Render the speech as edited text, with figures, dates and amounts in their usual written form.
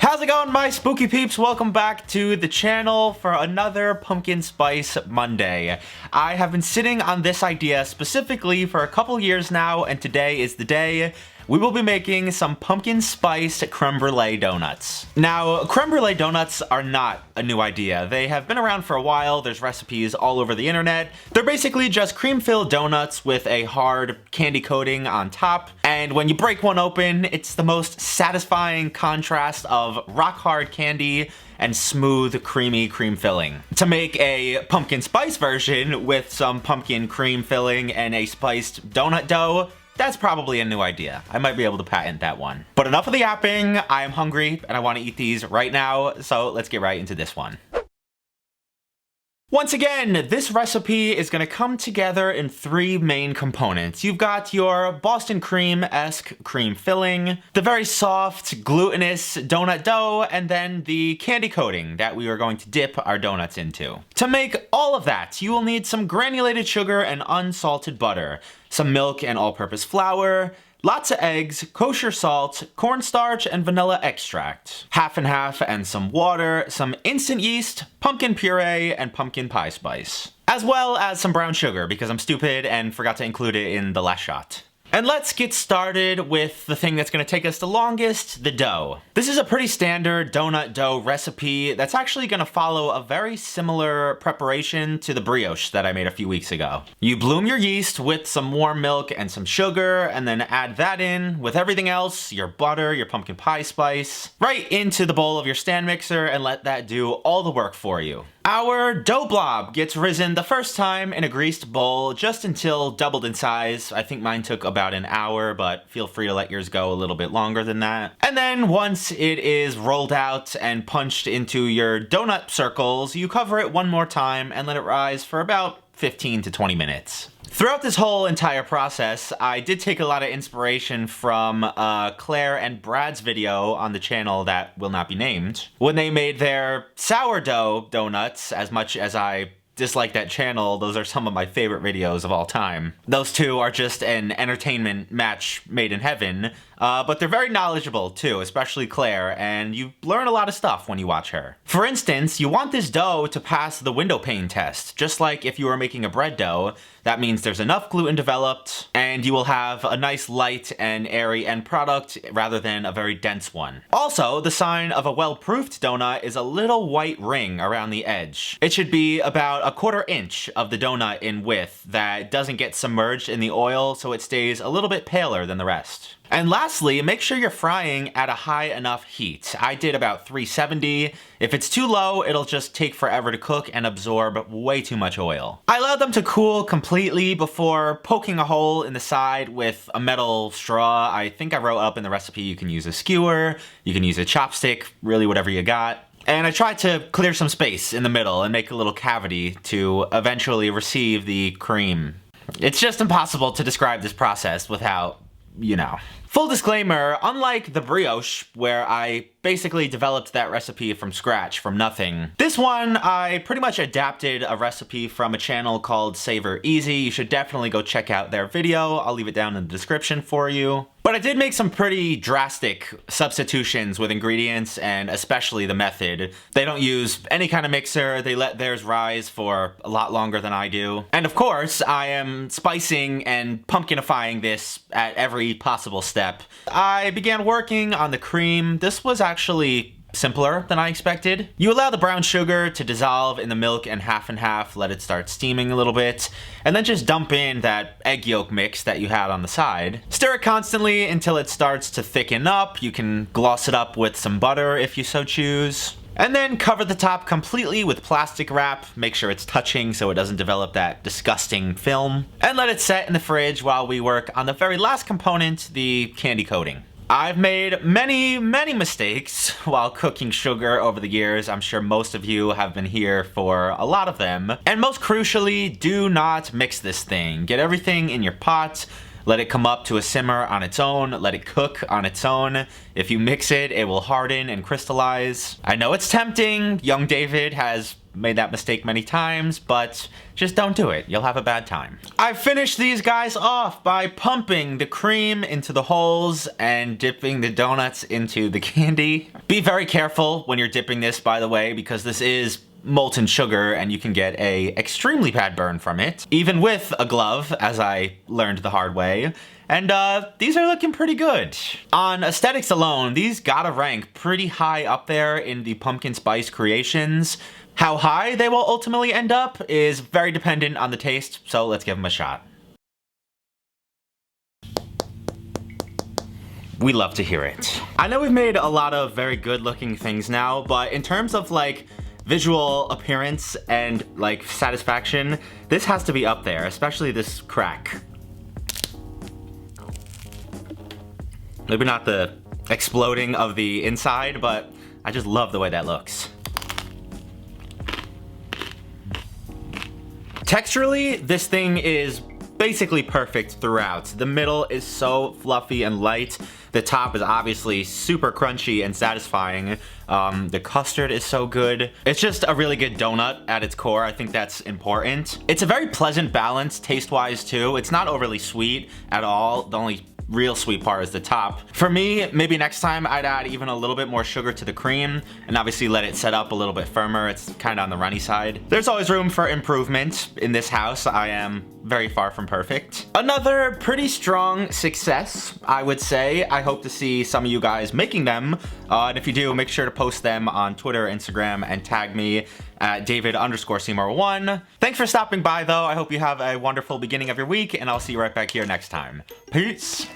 How's it going, my spooky peeps? Welcome back to the channel for another Pumpkin Spice Monday. I have been sitting on this idea specifically for a couple years now, and today is the day. We will be making some pumpkin spice creme brulee donuts. Now, creme brulee donuts are not a new idea. They have been around for a while. There's recipes all over the internet. They're basically just cream-filled donuts with a hard candy coating on top. And when you break one open, it's the most satisfying contrast of rock-hard candy and smooth, creamy cream filling. To make a pumpkin spice version with some pumpkin cream filling and a spiced donut dough, that's probably a new idea. I might be able to patent that one. But enough of the yapping. I am hungry and I want to eat these right now, so let's get right into this one. Once again, this recipe is going to come together in three main components. You've got your Boston cream-esque cream filling, the very soft, glutinous donut dough, and then the candy coating that we are going to dip our donuts into. To make all of that, you will need some granulated sugar and unsalted butter, some milk and all-purpose flour, lots of eggs, kosher salt, cornstarch, and vanilla extract. Half and half and some water, some instant yeast, pumpkin puree, and pumpkin pie spice. As well as some brown sugar, because I'm stupid and forgot to include it in the last shot. And let's get started with the thing that's going to take us the longest, the dough. This is a pretty standard donut dough recipe that's actually going to follow a very similar preparation to the brioche that I made a few weeks ago. You bloom your yeast with some warm milk and some sugar, and then add that in with everything else, your butter, your pumpkin pie spice, right into the bowl of your stand mixer and let that do all the work for you. Our dough blob gets risen the first time in a greased bowl just until doubled in size. I think mine took about an hour, but feel free to let yours go a little bit longer than that. And then once it is rolled out and punched into your donut circles, you cover it one more time and let it rise for about 15 to 20 minutes. Throughout this whole entire process, I did take a lot of inspiration from Claire and Brad's video on the channel that will not be named, when they made their sourdough donuts. As much as I dislike that channel, those are some of my favorite videos of all time. Those two are just an entertainment match made in heaven, but they're very knowledgeable too, especially Claire, and you learn a lot of stuff when you watch her. For instance, you want this dough to pass the window pane test, just like if you were making a bread dough. That means there's enough gluten developed, and you will have a nice light and airy end product rather than a very dense one. Also, the sign of a well-proofed donut is a little white ring around the edge. It should be about a 1/4 inch of the donut in width that doesn't get submerged in the oil, so it stays a little bit paler than the rest. And lastly, make sure you're frying at a high enough heat. I did about 370. If it's too low, it'll just take forever to cook and absorb way too much oil. I allowed them to cool completely before poking a hole in the side with a metal straw. I think I wrote up in the recipe you can use a skewer, you can use a chopstick, really whatever you got. And I tried to clear some space in the middle and make a little cavity to eventually receive the cream. It's just impossible to describe this process without, you know. Full disclaimer, unlike the brioche, where I basically developed that recipe from scratch, from nothing, this one I pretty much adapted a recipe from a channel called Savor Easy. You should definitely go check out their video. I'll leave it down in the description for you. But I did make some pretty drastic substitutions with ingredients, and especially the method. They don't use any kind of mixer. They let theirs rise for a lot longer than I do. And of course, I am spicing and pumpkinifying this at every possible step. I began working on the cream. This was actually simpler than I expected. You allow the brown sugar to dissolve in the milk and half, let it start steaming a little bit, and then just dump in that egg yolk mix that you had on the side. Stir it constantly until it starts to thicken up. You can gloss it up with some butter if you so choose. And then cover the top completely with plastic wrap. Make sure it's touching so it doesn't develop that disgusting film. And let it set in the fridge while we work on the very last component, the candy coating. I've made many mistakes while cooking sugar over the years. I'm sure most of you have been here for a lot of them. And most crucially, do not mix this thing. Get everything in your pot. Let it come up to a simmer on its own. Let it cook on its own. If you mix it, it will harden and crystallize. I know it's tempting. Young David has made that mistake many times, but just don't do it. You'll have a bad time. I finished these guys off by pumping the cream into the holes and dipping the donuts into the candy. Be very careful when you're dipping this, by the way, because this is molten sugar and you can get a extremely bad burn from it, even with a glove, as I learned the hard way. And these are looking pretty good. On aesthetics alone, these gotta rank pretty high up there in the pumpkin spice creations. How high they will ultimately end up is very dependent on the taste, so let's give them a shot. We love to hear it. I know we've made a lot of very good looking things now, but in terms of like visual appearance and like satisfaction, this has to be up there, especially this crack. Maybe not the exploding of the inside, but I just love the way that looks. Texturally, this thing is basically perfect throughout. The middle is so fluffy and light. The top is obviously super crunchy and satisfying. The custard is so good. It's just a really good donut at its core. I think that's important. It's a very pleasant balance taste-wise too. It's not overly sweet at all. The only real sweet part is the top. For me, maybe next time I'd add even a little bit more sugar to the cream and obviously let it set up a little bit firmer. It's kind of on the runny side. There's always room for improvement in this house. I am very far from perfect. Another pretty strong success, I would say. I hope to see some of you guys making them. And if you do, make sure to post them on Twitter, Instagram, and tag me at David_Seymour1. Thanks for stopping by though. I hope you have a wonderful beginning of your week and I'll see you right back here next time. Peace.